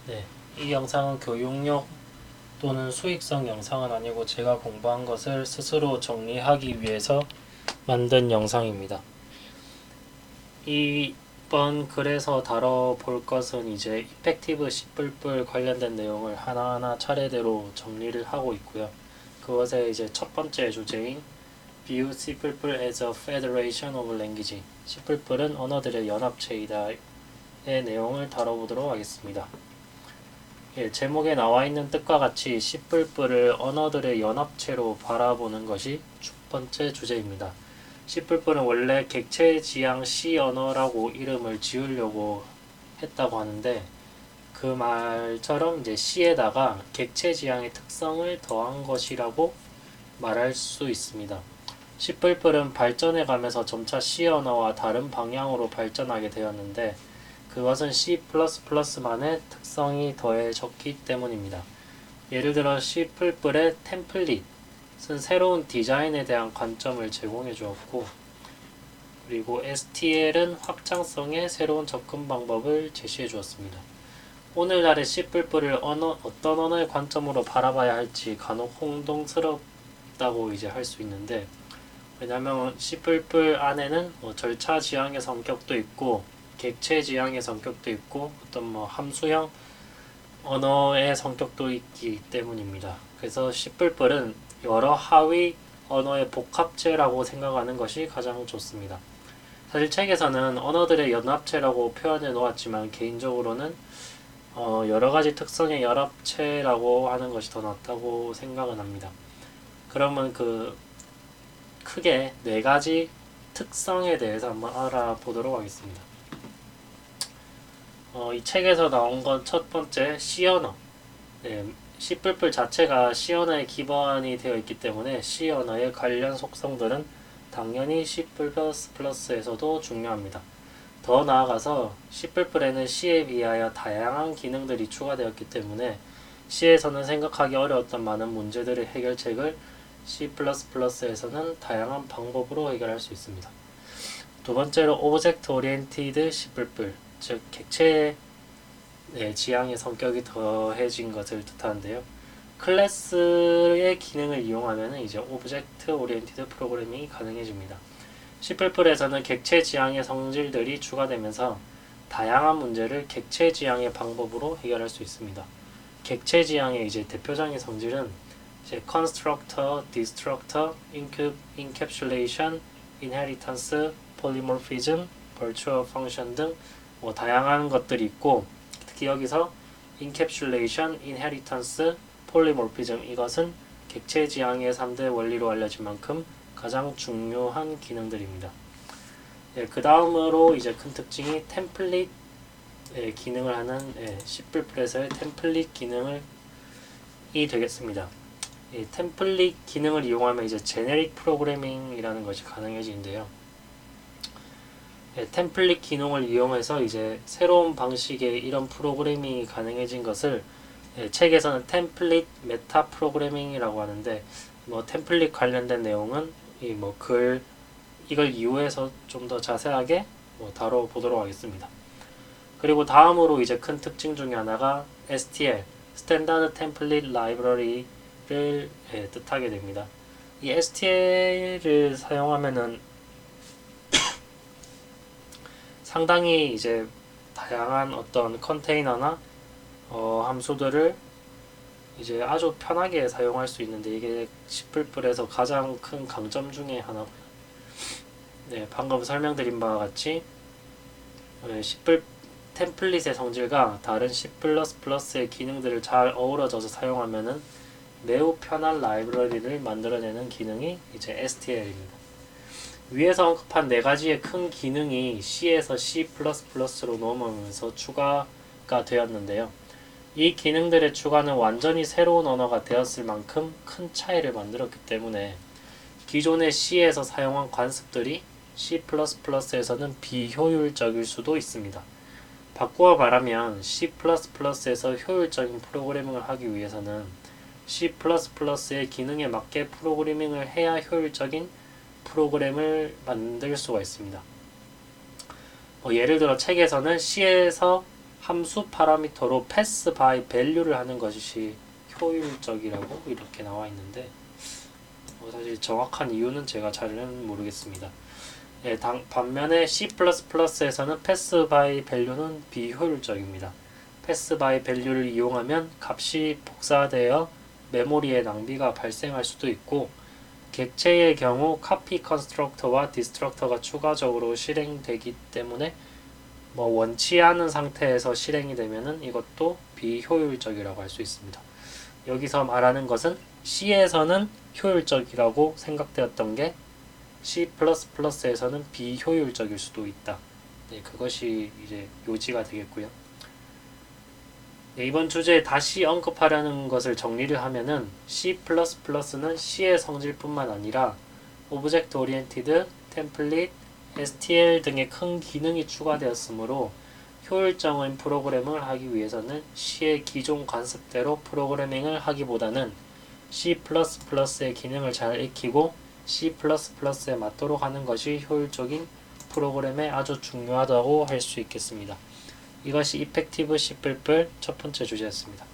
네, 이 영상은 교육용 또는 수익성 영상은 아니고 제가 공부한 것을 스스로 정리하기 위해서 만든 영상입니다. 이번 글에서 다뤄볼 것은 이제 이펙티브 C++ 관련된 내용을 하나하나 차례대로 정리를 하고 있고요. 그것의 이제 첫 번째 주제인 View C++ as a Federation of Language, C++은 언어들의 연합체이다의 내용을 다뤄보도록 하겠습니다. 제목에 나와 있는 뜻과 같이 C++를 언어들의 연합체로 바라보는 것이 첫 번째 주제입니다. C++는 원래 객체지향 C 언어라고 이름을 지으려고 했다고 하는데 그 말처럼 이제 C에다가 객체지향의 특성을 더한 것이라고 말할 수 있습니다. C++는 발전해가면서 점차 C 언어와 다른 방향으로 발전하게 되었는데 그것은 C++만의 특성이 더해졌기 때문입니다. 예를 들어 C++의 템플릿은 새로운 디자인에 대한 관점을 제공해 주었고, 그리고 STL은 확장성의 새로운 접근 방법을 제시해 주었습니다. 오늘날의 C++를 어떤 언어의 관점으로 바라봐야 할지 간혹 혼동스럽다고 이제 할 수 있는데, 왜냐하면 C++ 안에는 절차 지향의 성격도 있고 객체 지향의 성격도 있고 어떤 함수형 언어의 성격도 있기 때문입니다. 그래서 C++는 여러 하위 언어의 복합체라고 생각하는 것이 가장 좋습니다. 사실 책에서는 언어들의 연합체라고 표현해 놓았지만 개인적으로는 여러 가지 특성의 연합체라고 하는 것이 더 낫다고 생각은 합니다. 그러면 크게 네 가지 특성에 대해서 한번 알아보도록 하겠습니다. 이 책에서 나온 건 첫 번째 C 언어. 네, C++ 자체가 C 언어에 기반이 되어 있기 때문에 C 언어의 관련 속성들은 당연히 C++에서도 중요합니다. 더 나아가서 C++에는 C에 비하여 다양한 기능들이 추가되었기 때문에 C에서는 생각하기 어려웠던 많은 문제들의 해결책을 C++에서는 다양한 방법으로 해결할 수 있습니다. 두 번째로 Object Oriented C++, 즉 객체의 지향의 성격이 더해진 것을 뜻하는데요. 클래스의 기능을 이용하면 이제 Object Oriented 프로그래밍이 가능해집니다. C++에서는 객체 지향의 성질들이 추가되면서 다양한 문제를 객체 지향의 방법으로 해결할 수 있습니다. 객체 지향의 이제 대표적인 성질은 이제 constructor, destructor, encapsulation, inheritance, polymorphism, virtual function 등 다양한 것들이 있고 특히 여기서 encapsulation, inheritance, polymorphism 이것은 객체 지향의 3대 원리로 알려진 만큼 가장 중요한 기능들입니다. 그 다음으로 이제 큰 특징이 템플릿 기능을 하는 C++에서의 템플릿 기능이 되겠습니다. 이 템플릿 기능을 이용하면 이제 제네릭 프로그래밍이라는 것이 가능해지는데요. 템플릿 기능을 이용해서 이제 새로운 방식의 이런 프로그래밍이 가능해진 것을 책에서는 템플릿 메타 프로그래밍이라고 하는데 템플릿 관련된 내용은 이걸 이후에서 좀 더 자세하게 다뤄보도록 하겠습니다. 그리고 다음으로 이제 큰 특징 중에 하나가 STL, Standard Template Library를 뜻하게 됩니다. 이 STL을 사용하면은 상당히 이제 다양한 어떤 컨테이너나 함수들을 이제 아주 편하게 사용할 수 있는데 이게 C++에서 가장 큰 강점 중에 하나고요. 네, 방금 설명드린 바와 같이 C++ 템플릿의 성질과 다른 C++의 기능들을 잘 어우러져서 사용하면은 매우 편한 라이브러리를 만들어내는 기능이 이제 STL입니다. 위에서 언급한 네 가지의 큰 기능이 C에서 C++로 넘어오면서 추가가 되었는데요. 이 기능들의 추가는 완전히 새로운 언어가 되었을 만큼 큰 차이를 만들었기 때문에 기존의 C에서 사용한 관습들이 C++에서는 비효율적일 수도 있습니다. 바꾸어 말하면 C++에서 효율적인 프로그래밍을 하기 위해서는 C++의 기능에 맞게 프로그래밍을 해야 효율적인 프로그램을 만들 수가 있습니다. 예를 들어 책에서는 C에서 함수 파라미터로 패스 바이 밸류를 하는 것이 효율적이라고 이렇게 나와 있는데 사실 정확한 이유는 제가 잘은 모르겠습니다. 예, 반면에 C++에서는 패스 바이 밸류는 비효율적입니다. 패스 바이 밸류를 이용하면 값이 복사되어 메모리의 낭비가 발생할 수도 있고 객체의 경우 카피 컨스트럭터와 디스트럭터가 추가적으로 실행되기 때문에 원치 않은 상태에서 실행이 되면은 이것도 비효율적이라고 할 수 있습니다. 여기서 말하는 것은 C에서는 효율적이라고 생각되었던 게 C++에서는 비효율적일 수도 있다. 네, 그것이 이제 요지가 되겠고요. 네, 이번 주제에 다시 언급하려는 것을 정리를 하면은 C++는 C의 성질뿐만 아니라 오브젝트 오리엔티드, 템플릿, STL 등의 큰 기능이 추가되었으므로 효율적인 프로그램을 하기 위해서는 C의 기존 관습대로 프로그래밍을 하기보다는 C++의 기능을 잘 익히고 C++에 맞도록 하는 것이 효율적인 프로그램에 아주 중요하다고 할 수 있겠습니다. 이것이 이펙티브 C++ 첫 번째 주제였습니다.